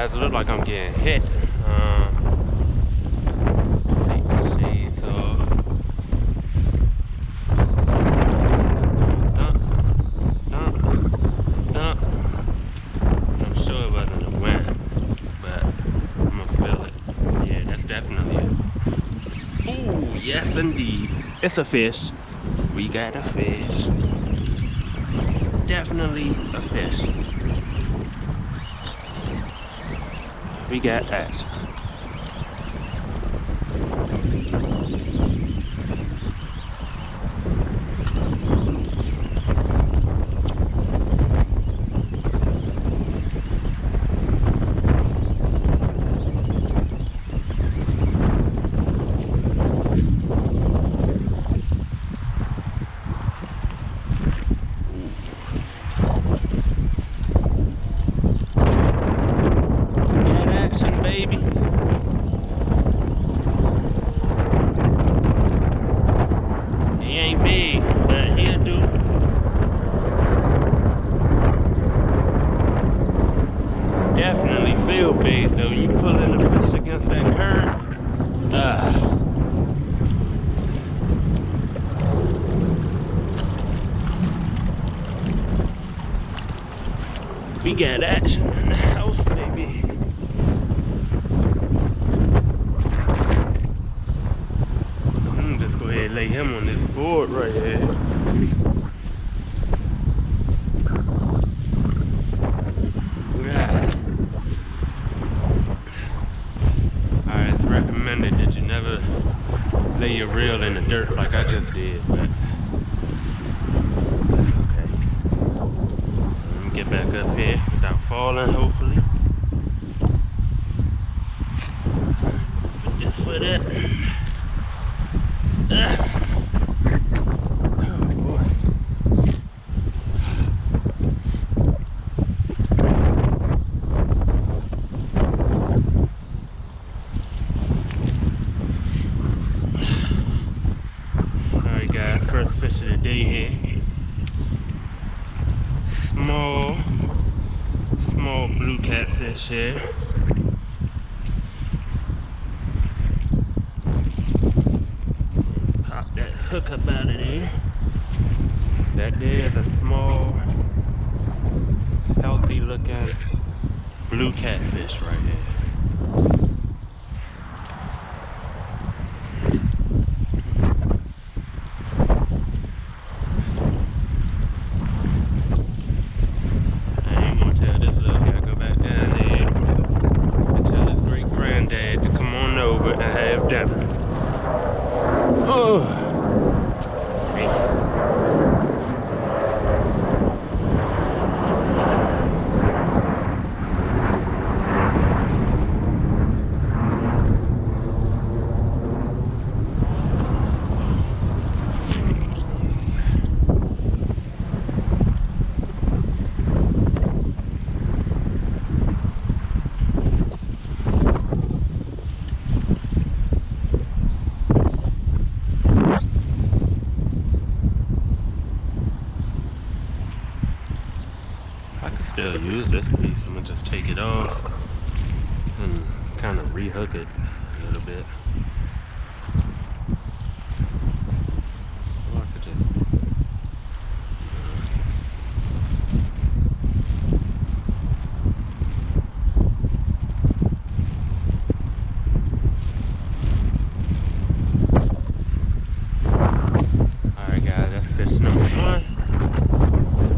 guys, it look like I'm getting hit. Take my shades off. Dump, dump, dump. I'm sure it wasn't a wind, but I'm gonna feel it. Yeah, that's definitely it. Ooh, yes indeed. It's a fish. We got a fish. Definitely a fish. We got action. Definitely feel big though. You pulling the fish against that current. We got action in the house, baby. Just go ahead and lay him on this board right here. That you never lay your reel in the dirt like I just did, but that's okay. Let me get back up here without falling, hopefully. Put this foot up. Oh boy. First fish of the day here. Small blue catfish here. Pop that hook up out of there. That there is a small, healthy looking blue catfish right here. Still use this piece. I'm gonna just take it off and kind of rehook it a little bit. Or I could just alright guys, that's fish number 1.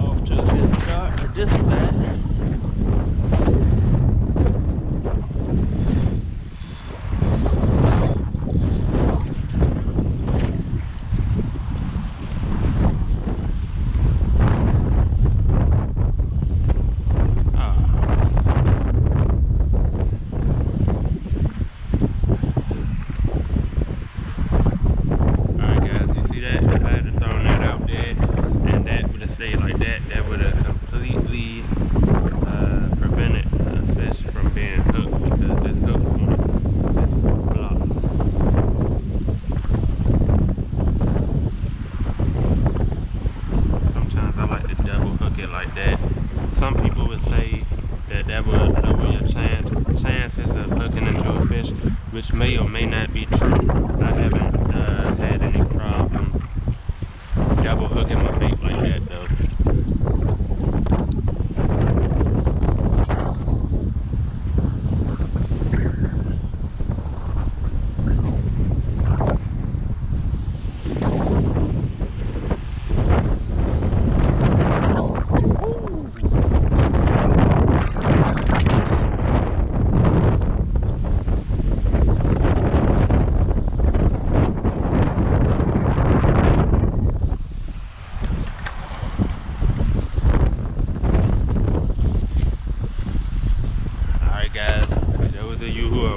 Off to a good start of this bag. Some people would say that that would lower your chance chance of hooking into a fish, which may or may not be true. I haven't had any problems double hooking my bait like that though.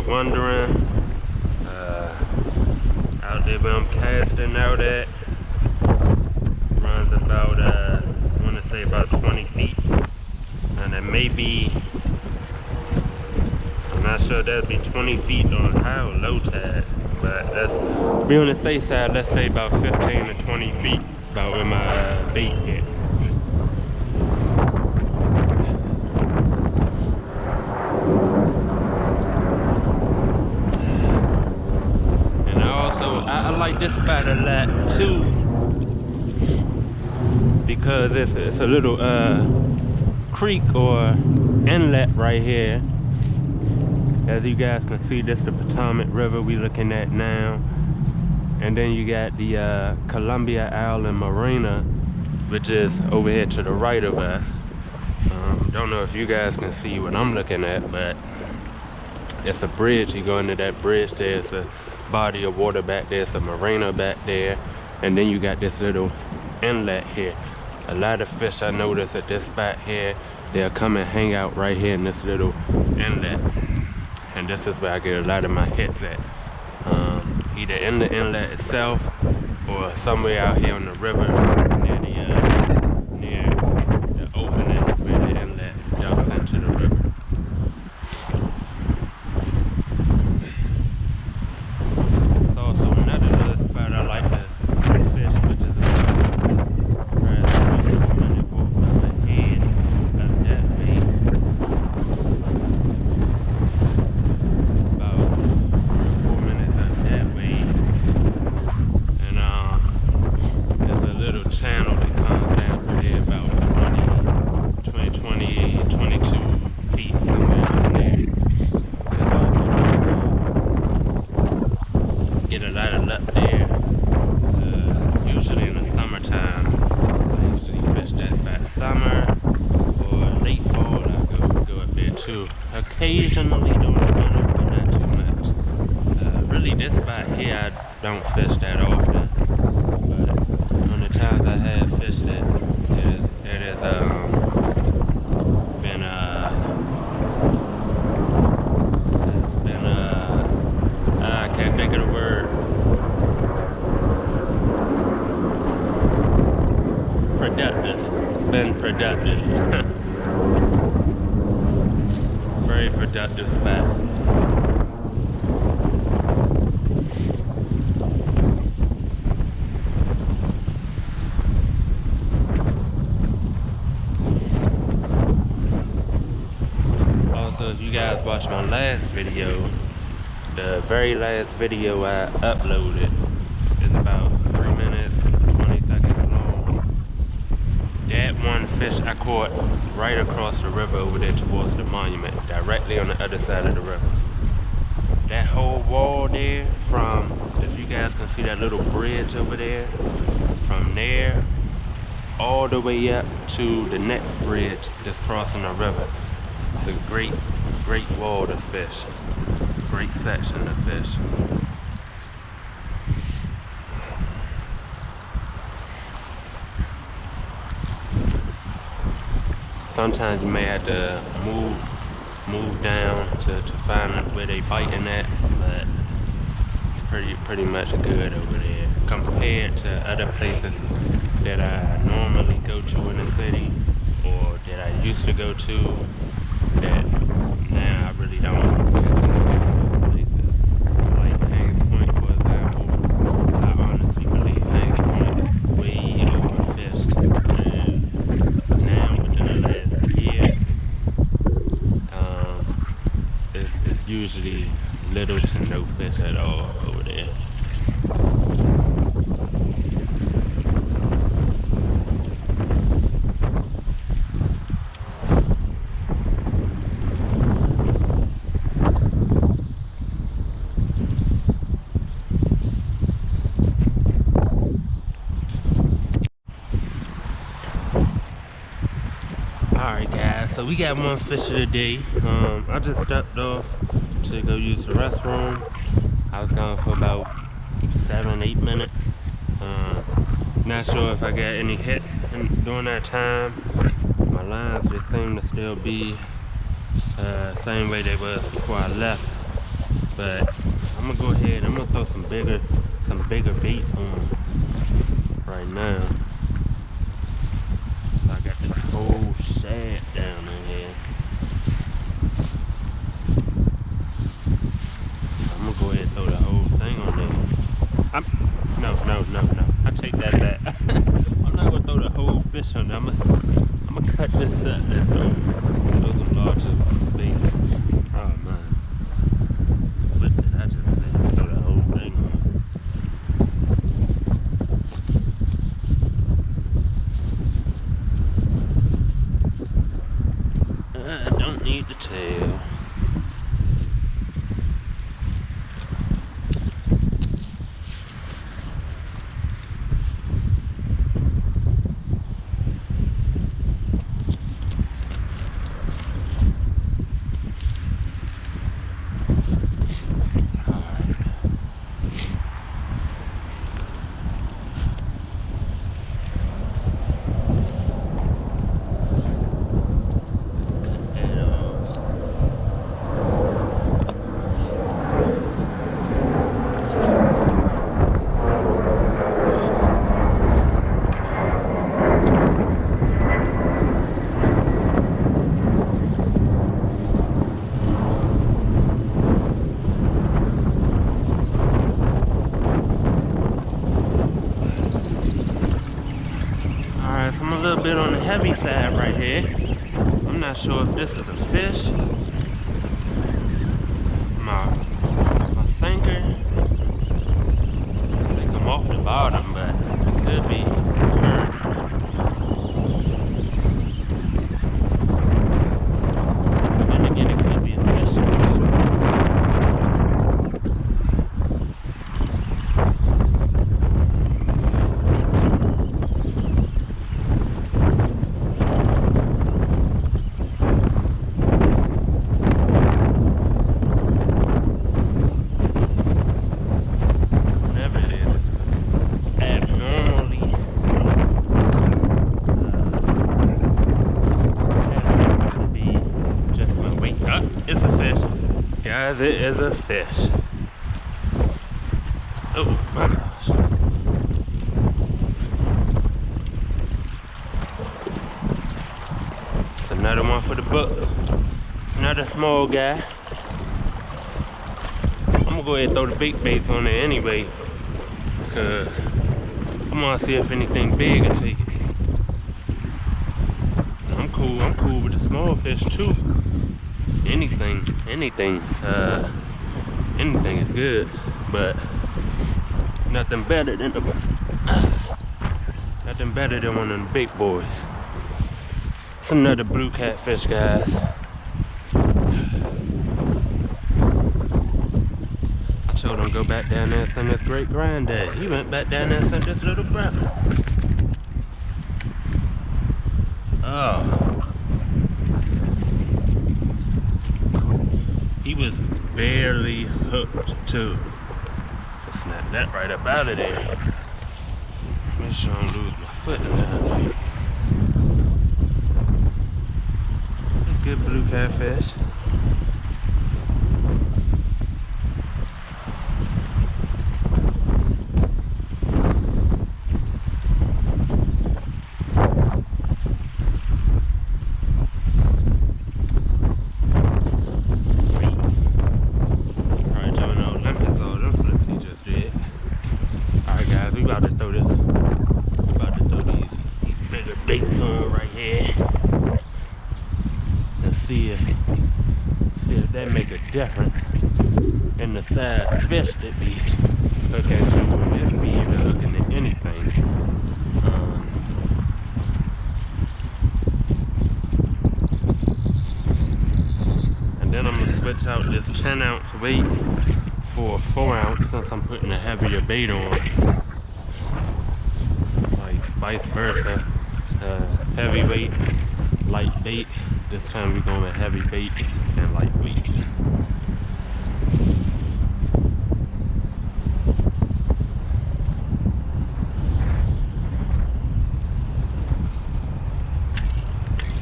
Wondering out there where I'm casting out at runs about I want to say about 20 feet, and it may be, I'm not sure that'd be 20 feet on high or low tide, but let's be on the safe side. Let's say about 15 to 20 feet, about where my bait hit. I like this spot a lot too because it's a little creek or inlet right here. As you guys can see, this is the Potomac River we looking at now, and then you got the Columbia Island Marina, which is over here to the right of us. Don't know if you guys can see what I'm looking at, but it's a bridge. You go into that bridge, there's a body of water back there, it's a marina back there, and then you got this little inlet here. A lot of fish I notice at this spot here, they'll come and hang out right here in this little inlet, and this is where I get a lot of my hits at, either in the inlet itself or somewhere out here on the river near the opening where the inlet dumps into the river. Occasionally doing it, but not too much. Really, this spot here I don't fish that often, but on the times I have fished it, it has been I can't think of the word. Productive. It's been productive. Very productive spot. Also, if you guys watched my last video, the very last video I uploaded is about 3 minutes and 20 seconds long. That one fish I caught right across the river over there towards the monument, directly on the other side of the river. That whole wall there, from, if you guys can see that little bridge over there, from there all the way up to the next bridge that's crossing the river. It's a great wall to fish, great section to fish. Sometimes you may have to move down to find where they biting at, but it's pretty much good over there compared to other places that I normally go to in the city, or that I used to go to, that now I really don't. Places like Hanks Point, for example, I honestly believe Hanks Point is way overfished, and now within the last year, it's usually little to no fish at all over there. Alright guys, so we got one fish of the day. I just stepped off to go use the restroom. I was gone for about 7-8 minutes. Not sure if I got any hits during that time. My lines just seem to still be same way they was before I left. But I'm gonna go ahead, I'm gonna throw some bigger baits on right now. So I got this whole shad down in here. I'm gonna go ahead and throw the whole thing on there. No. I take that back. I'm not gonna throw the whole fish on there. I'm gonna cut this up and throw some larger baits. Oh man. What did I just say? Throw the whole thing on. I don't need the tail. I'm a little bit on the heavy side right here. I'm not sure if this is a fish. My sinker. I think I'm off the bottom, but it could be. But then again, it could be a fish. It's a fish. Guys, it is a fish. Oh my gosh. It's another one for the books. Another small guy. I'm gonna go ahead and throw the big baits on there anyway, because I'm gonna see if anything big will take it. I'm cool with the small fish too. Anything is good, but nothing better than one of the big boys. It's another blue catfish, guys. I told him go back down there and send his great granddad. He went back down there and sent this little brother. Oh. He was barely hooked too. Snap that right up out of there. Make sure I don't lose my foot in there. A good blue catfish. Baits on right here. Let's see if that make a difference in the size fish that be hooking to. If be either hooking to anything. And then I'm gonna switch out this 10-ounce weight for a 4-ounce since I'm putting a heavier bait on. Like vice versa. Heavy weight, light bait. This time we're going with heavy bait and light weight.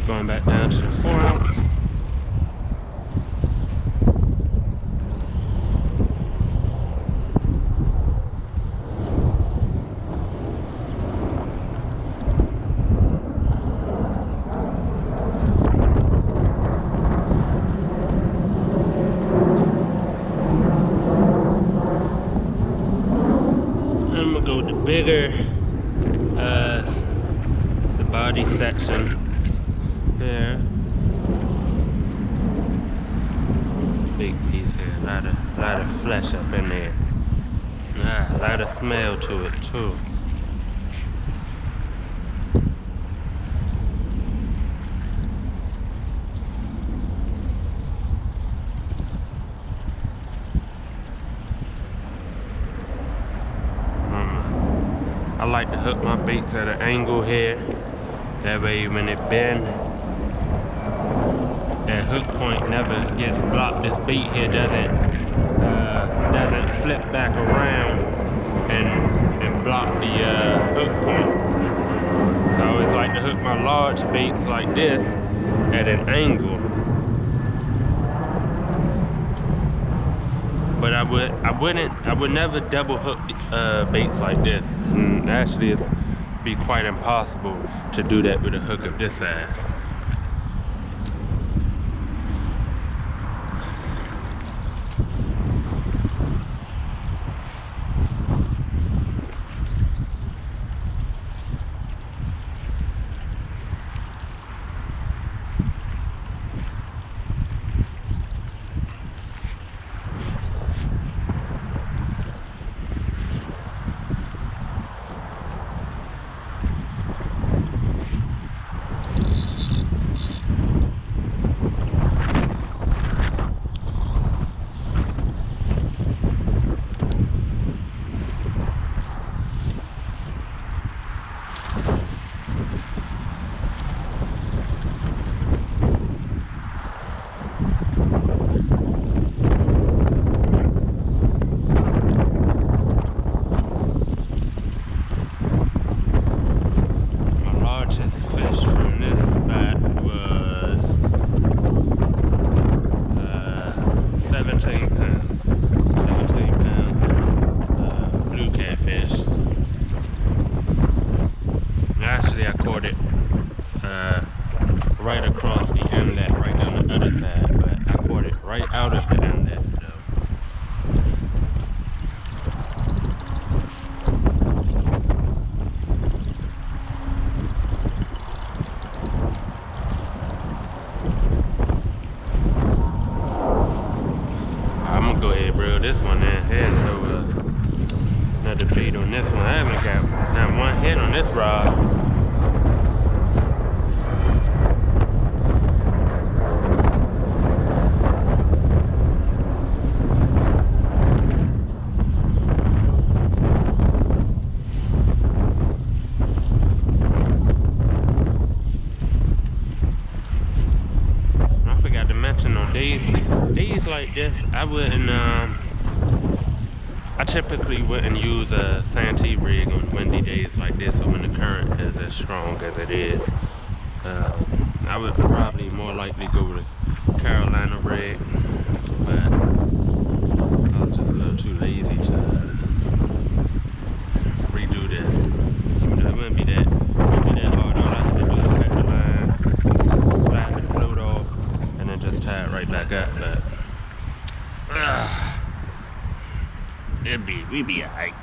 Going back down to the 4-ounce. I'm gonna go with the bigger, the body section there. Big piece here, a lot of flesh up in there. A lot of smell to it too. I like to hook my baits at an angle here. That way when it bend, that hook point never gets blocked. This bait here doesn't flip back around and block the hook point. So I always like to hook my large baits like this at an angle. But I would never double hook baits like this. And actually, it's be quite impossible to do that with a hook of this size. Right across the inlet, right on the other side, but I caught it right out of the inlet though. I'm gonna go ahead, bro. This one there, so another bait on this one. I haven't got not one hit on this rod. Days like this, I wouldn't, I typically wouldn't use a Santee rig on windy days like this or when the current is as strong as it is. I would probably more likely go with a Carolina rig, but I was just a little too lazy to redo this. It wouldn't be that hard. All I had to do is cut the line, slide the float off, and then just tie it right back up. But we'd be alright.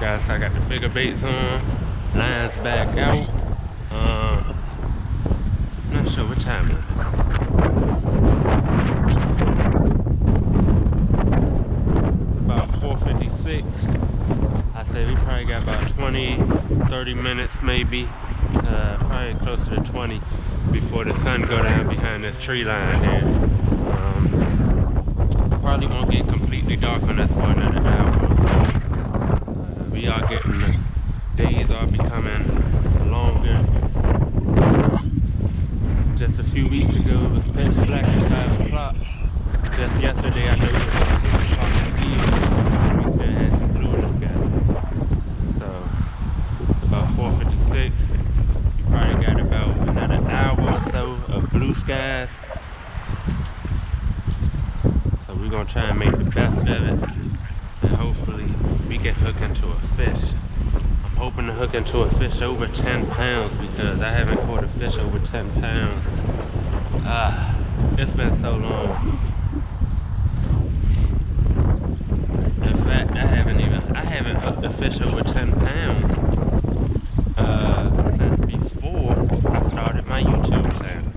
Guys, I got the bigger baits on. Lines back out. Not sure what time it is. It's about 4:56. I said we probably got about 20-30 minutes maybe. Probably closer to 20 before the sun go down behind this tree line here. Probably won't get completely dark on us for another hour or so. We are getting, the days are becoming longer. Just a few weeks ago it was pitch black at 5 o'clock. Just yesterday I know it was 6 o'clock this evening and we still had some blue in the sky. So it's about 4:56. You probably got about another hour or so of blue skies. So we're gonna try and make the best of it, and hopefully we can hook into a fish. I'm hoping to hook into a fish over 10 pounds because I haven't caught a fish over 10 pounds. It's been so long. In fact, I haven't hooked a fish over 10 pounds since before I started my YouTube channel.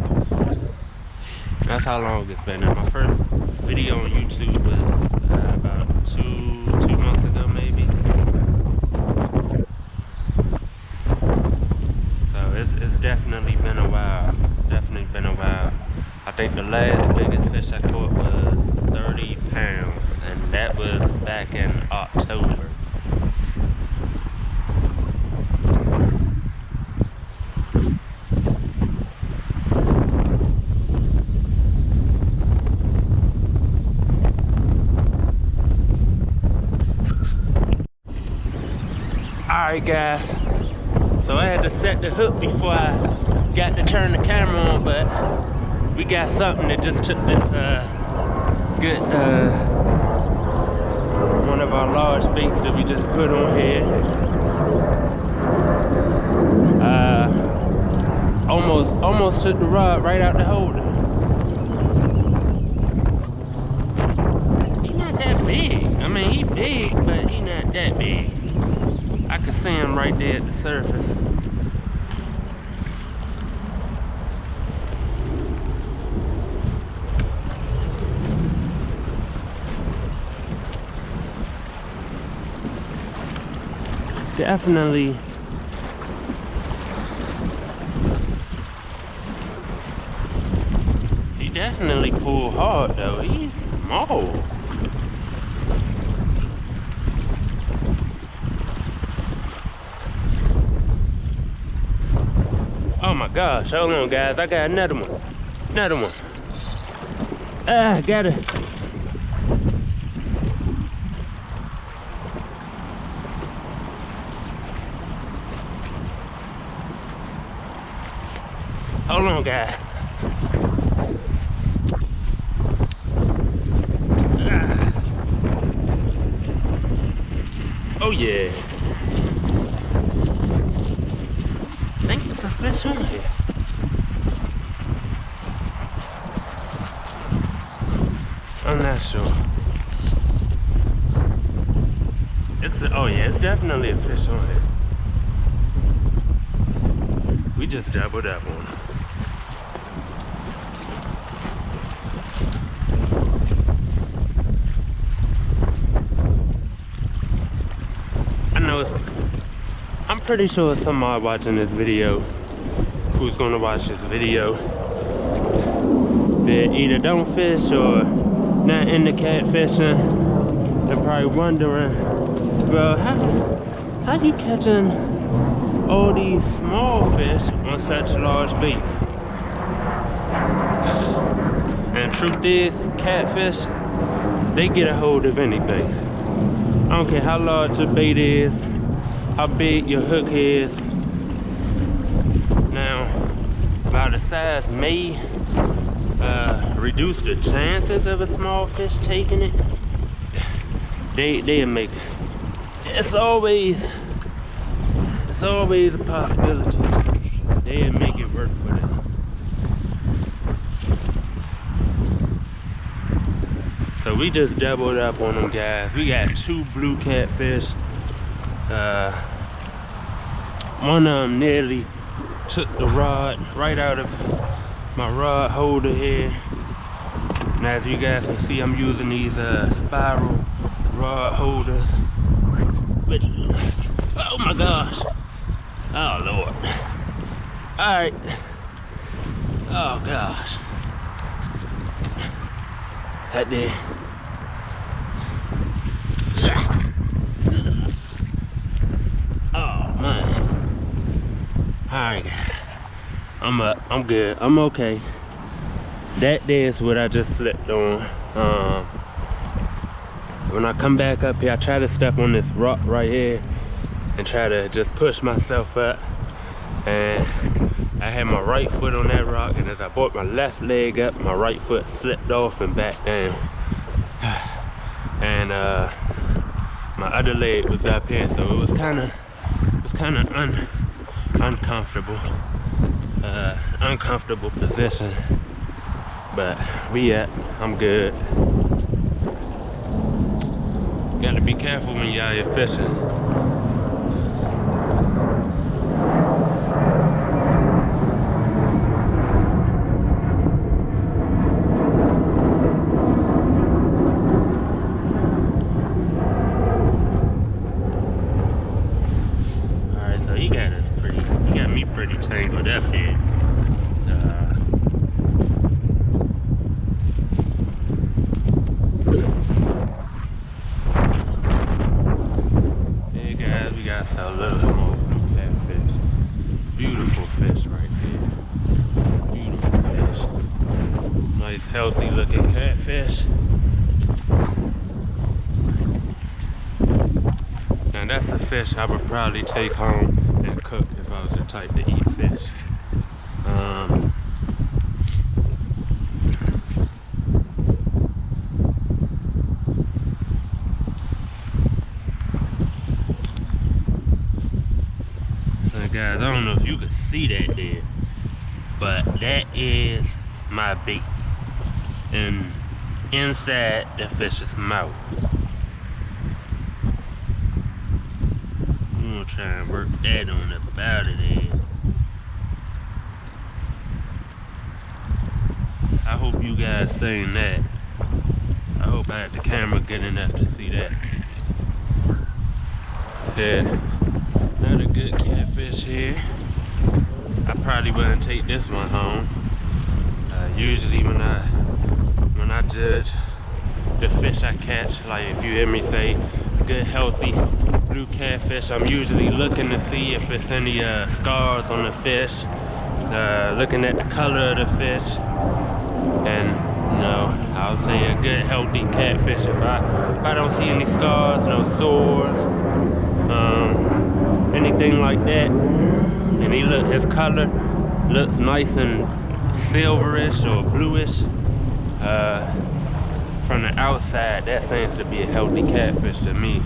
That's how long it's been. And my first video on YouTube was about two months ago maybe. So it's definitely been a while. Definitely been a while. I think the last biggest fish I caught was 30 pounds, and that was back in October. Alright guys, so I had to set the hook before I got to turn the camera on, but we got something that just took this good one of our large baits that we just put on here. Almost took the rod right out the holder. He's not that big. I mean, he big, but he not that big. I can see him right there at the surface. Definitely. He definitely pulled hard though. He's small. Oh my gosh, hold on guys, I got another one. Another one. Got it. Hold on guys. Oh yeah. I think it's a fish on here. I'm not sure. Oh yeah, it's definitely a fish on here. We just doubled up on it. I'm pretty sure somebody watching this video who's gonna watch this video that either don't fish or not into catfishing. They're probably wondering, well, how you catching all these small fish on such large baits? And truth is, catfish, they get a hold of anything. I don't care how large your bait is, how big your hook is. Now, by the size may reduce the chances of a small fish taking it. They'll make it. It's always a possibility. They'll make it work for them. So we just doubled up on them guys. We got 2 blue catfish One of them nearly took the rod right out of my rod holder here. And as you guys can see, I'm using these spiral rod holders. Which, oh my gosh. Oh Lord. Alright. Oh gosh. That there. Oh man. Alright. I'm good. I'm okay. That there is what I just slipped on. When I come back up here, I try to step on this rock right here and try to just push myself up. And I had my right foot on that rock, and as I brought my left leg up, my right foot slipped off and back down. And my other leg was up here, so it was kind of uncomfortable. Uncomfortable position. But we up. I'm good. Gotta be careful when you're out here fishing. Alright, so he got me pretty tangled up here. A little small blue catfish. Beautiful fish right there. Beautiful fish. Nice healthy looking catfish. Now that's a fish I would probably take home and cook if I was the type to eat fish. Guys, I don't know if you can see that there, but that is my bait, and inside the fish's mouth. I'm gonna try and work that on up out of there. I hope you guys seen that. I hope I had the camera good enough to see that. Yeah. Another good catfish here. I probably wouldn't take this one home. Usually when I judge the fish I catch, like if you hear me say good healthy blue catfish, I'm usually looking to see if it's any scars on the fish, looking at the color of the fish, and you know, I'll say a good healthy catfish if I don't see any scars, no sores, anything like that, and his color looks nice and silverish or bluish from the outside, that seems to be a healthy catfish to me.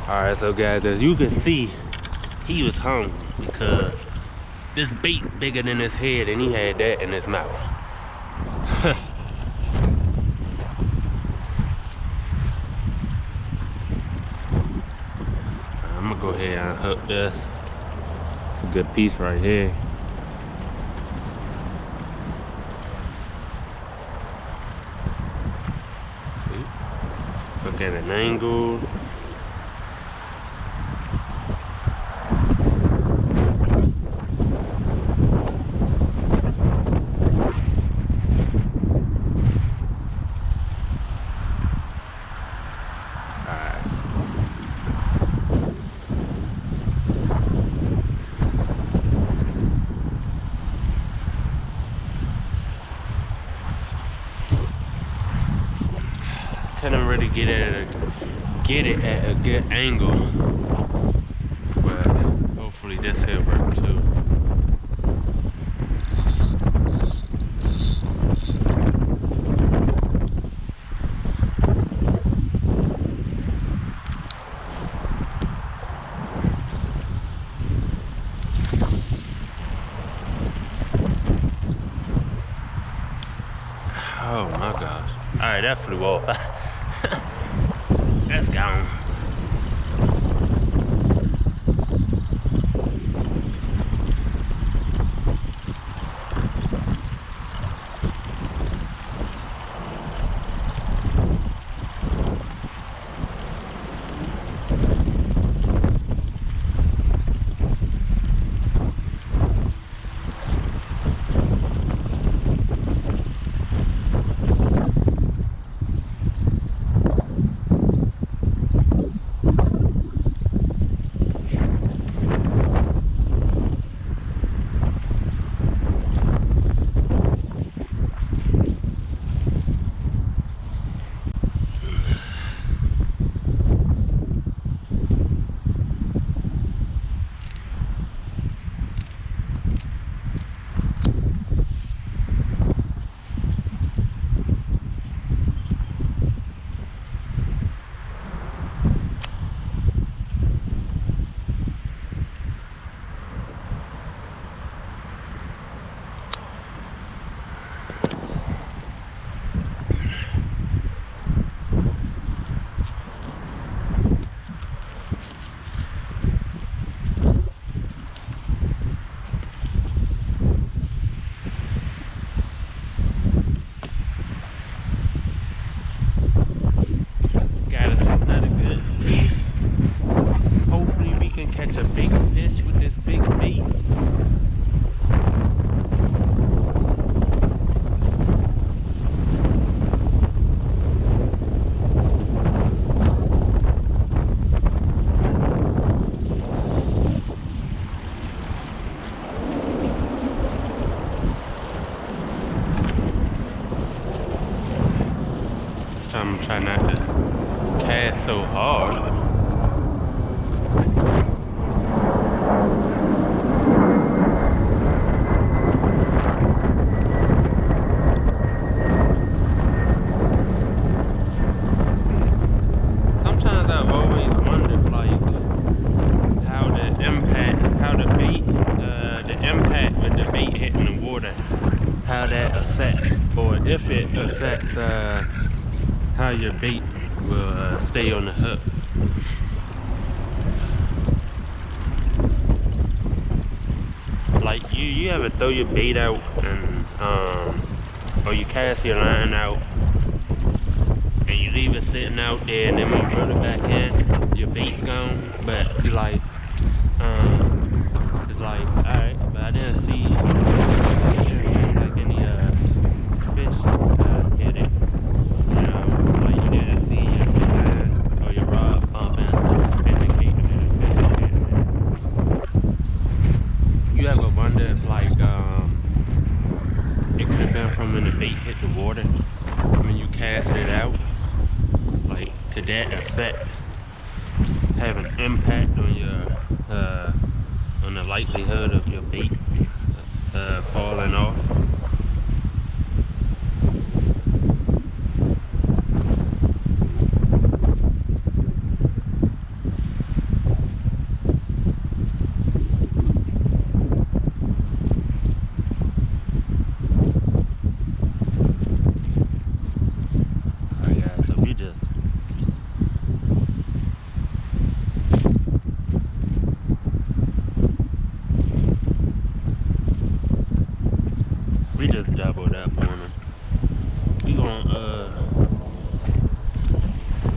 Alright, so guys, as you can see, he was hungry because this bait bigger than his head, and he had that in his mouth. I'm gonna go ahead and hook this. It's a good piece right here. Look at an angle. Couldn't really get it at a good angle, but hopefully this will work too. Oh my gosh. Alright, that flew off. That's gone. Got us another good piece. Hopefully we can catch a big fish with this big bait. This time I'm trying not to cast so hard. Sometimes I've always wondered, like, how the impact with the bait hitting the water, how that affects, or if it affects how your bait will stay on the hook. Like you ever throw your bait out and or you cast your line out and you leave it sitting out there and then when you reel it back in, your bait's gone, but you like it's like, alright, but I didn't see like any fish hit it. You know, like you didn't see your line or your rod pumping, indicating that a fish hit it. You ever wonder if like it could have been from when the bait hit the water when you cast it out? Like, could that affect, have an impact on your on the likelihood of your bait falling off? Oh yeah, so we just doubled up on them. We gonna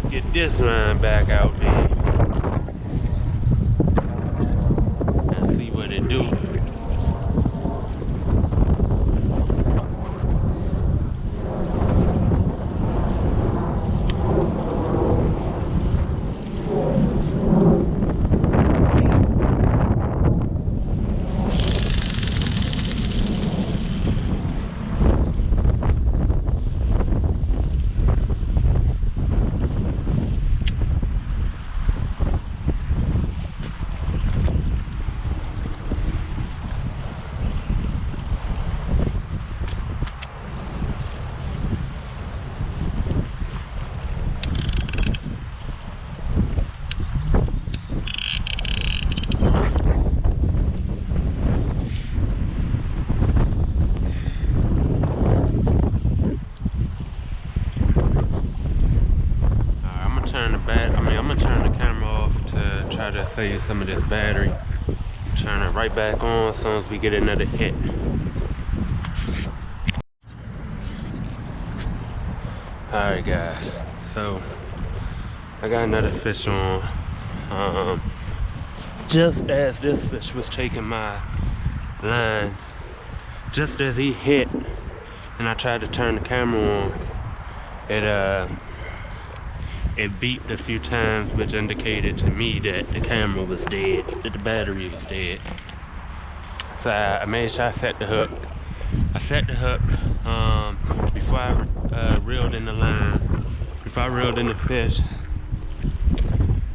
get this line back out there and see what it do. save some of this battery. Turn it right back on as soon as we get another hit. Alright guys, so I got another fish on. Just as this fish was taking my line, just as he hit and I tried to turn the camera on, it beeped a few times, which indicated to me that the camera was dead, that the battery was dead. So I made sure I set the hook. I set the hook before I reeled in the line. Before I reeled in the fish,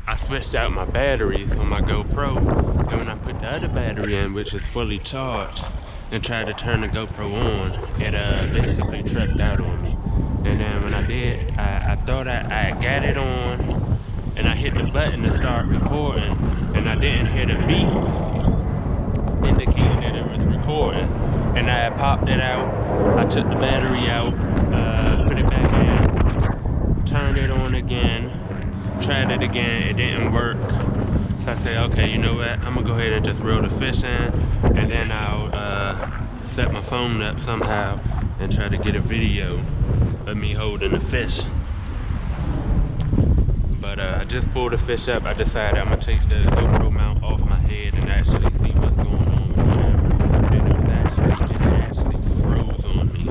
I switched out my batteries on my GoPro, and when I put the other battery in, which is fully charged, and tried to turn the GoPro on, it basically tripped out on me. And then when I did, I thought I got it on, and I hit the button to start recording, and I didn't hear the beep indicating that it was recording. And I popped it out, I took the battery out, put it back in, turned it on again, tried it again, it didn't work. So I said, okay, you know what, I'm gonna go ahead and just reel the fish in, and then I'll set my phone up somehow and try to get a video of me holding the fish. But I just pulled the fish up. I decided I'm gonna take the GoPro mount off my head and actually see what's going on with it. And it actually froze on me.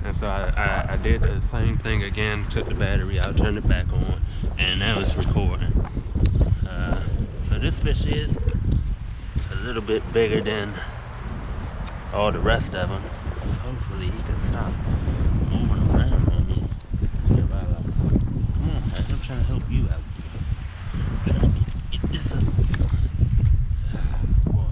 And so I did the same thing again, took the battery out, turned it back on, and now it's recording. So this fish is a little bit bigger than all the rest of them. Hopefully he can stop moving around on me. Come on, guys, I'm trying to help you out. I'm trying to get this up. Boy.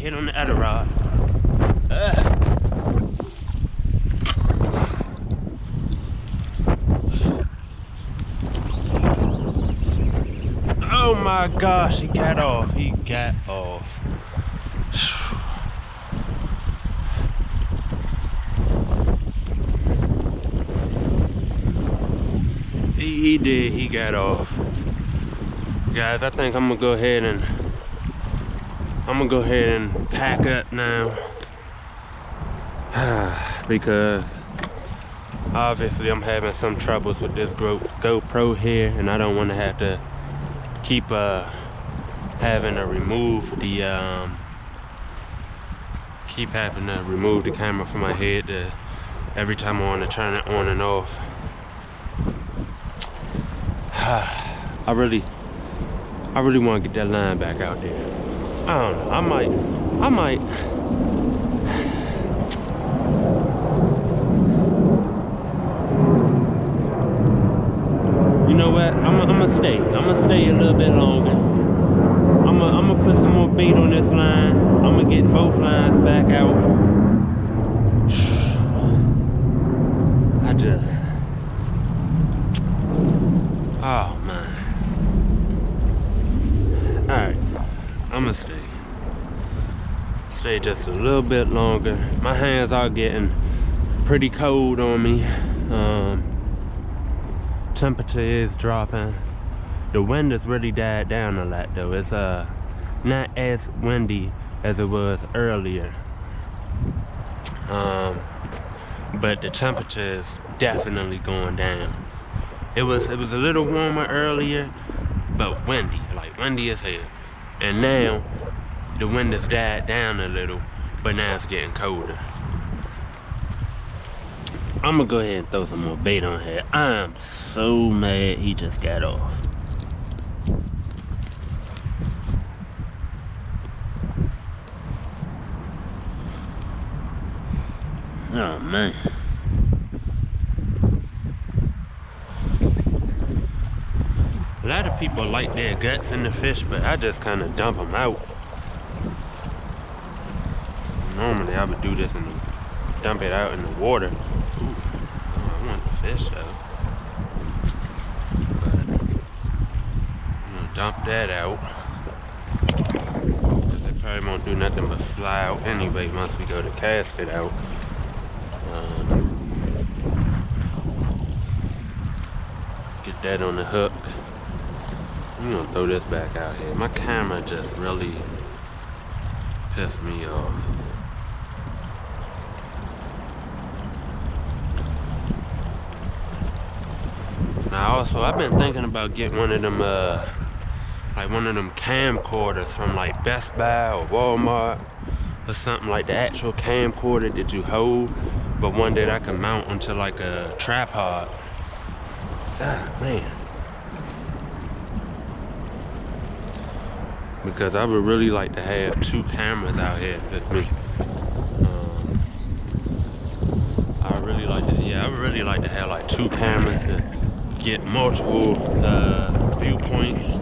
On the other rod. Oh my gosh, he got off. He got off. He did. He got off. Guys, I think I'm gonna go ahead and pack up now. Because obviously I'm having some troubles with this GoPro here, and I don't want to have to keep having to remove the camera from my head every time I want to turn it on and off. I really want to get that line back out there. I don't know, I might. You know what, I'm gonna stay a little bit longer. I'm gonna put some more bait on this line. I'm gonna get both lines back out. Oh man. Alright, I'm gonna stay just a little bit longer. My hands are getting pretty cold on me. Temperature is dropping. The wind has really died down a lot though. It's not as windy as it was earlier. But the temperature is definitely going down. It was a little warmer earlier, but windy, like windy as hell. And now the wind has died down a little, but now it's getting colder. I'm gonna go ahead and throw some more bait on here. I'm so mad he just got off. man. A lot of people like their guts in the fish, but I just kind of dump them out. Normally I would do this and dump it out in the water. Ooh, I want the fish though. But I'm gonna dump that out. Because they probably won't do nothing but fly out anyway once we go to cast it out. Get that on the hook. I'm gonna throw this back out here. My camera just really pissed me off. Now also, I've been thinking about getting one of them, like one of them camcorders from like Best Buy or Walmart or something, like the actual camcorder that you hold, but one that I can mount onto like a tripod. Ah, man. Because I would really like to have 2 cameras out here with me. I would really like to have like 2 cameras to get multiple viewpoints.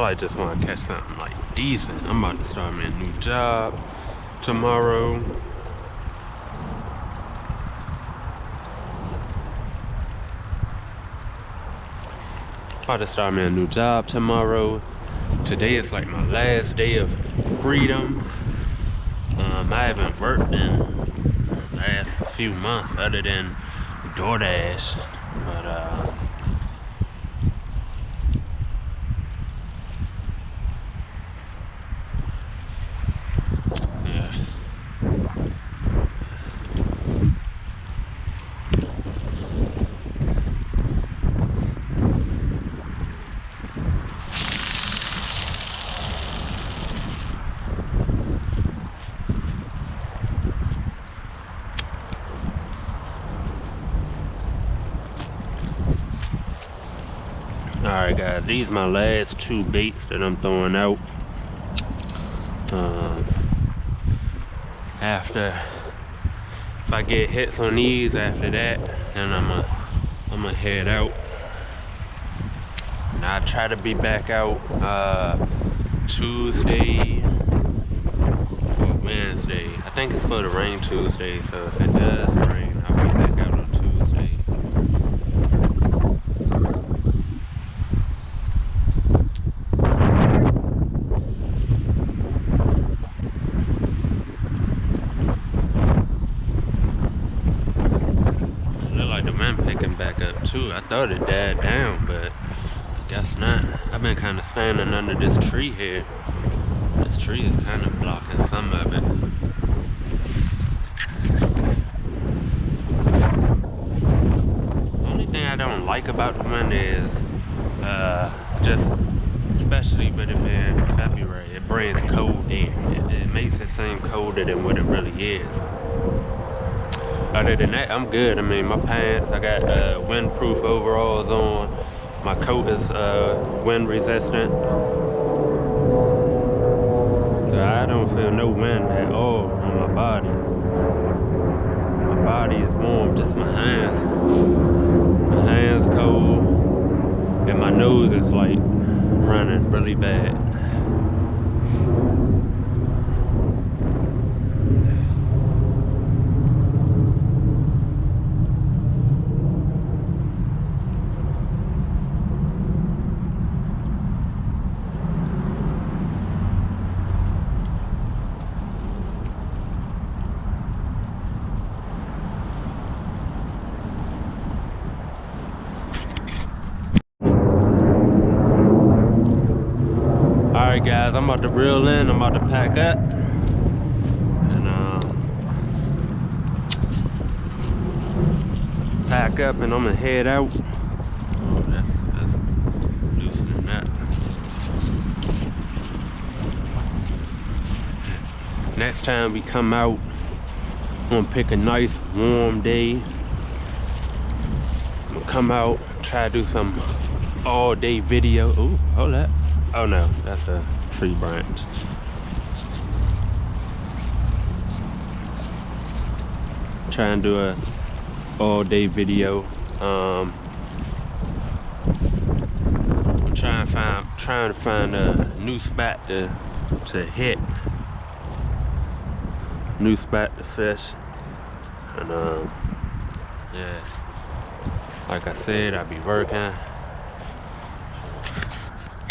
I just want to catch something like decent. I'm about to start me a new job tomorrow. Today is like my last day of freedom. I haven't worked in the last few months other than DoorDash, but alright guys, these are my last 2 baits that I'm throwing out. If I get hits on these after that, then I'm gonna head out. And I try to be back out Tuesday or Wednesday. I think it's supposed to rain Tuesday, so if it does rain, I'll be back out on Tuesday. Back up too. I thought it died down, but I guess not. I've been kind of standing under this tree here. This tree is kind of blocking some of it. The only thing I don't like about the wind is just, especially with it being February, it brings cold air. It makes it seem colder than what it really is. Other than that, I'm good. I mean, my pants, I got windproof overalls on. My coat is wind resistant. So I don't feel no wind at all on my body. My body is warm, just my hands. My hands cold. And my nose is like running really bad. Alright guys, I'm about to reel in, I'm about to pack up. And pack up and I'm gonna head out. Oh, that's loosening that. Next time we come out, I'm gonna pick a nice warm day. I'm gonna come out, try to do some all day video. Ooh, hold that. Oh no, that's a tree branch. Try and do a all day video. I'm trying to find a new spot to hit. New spot to fish. And yeah, like I said, I'll be working.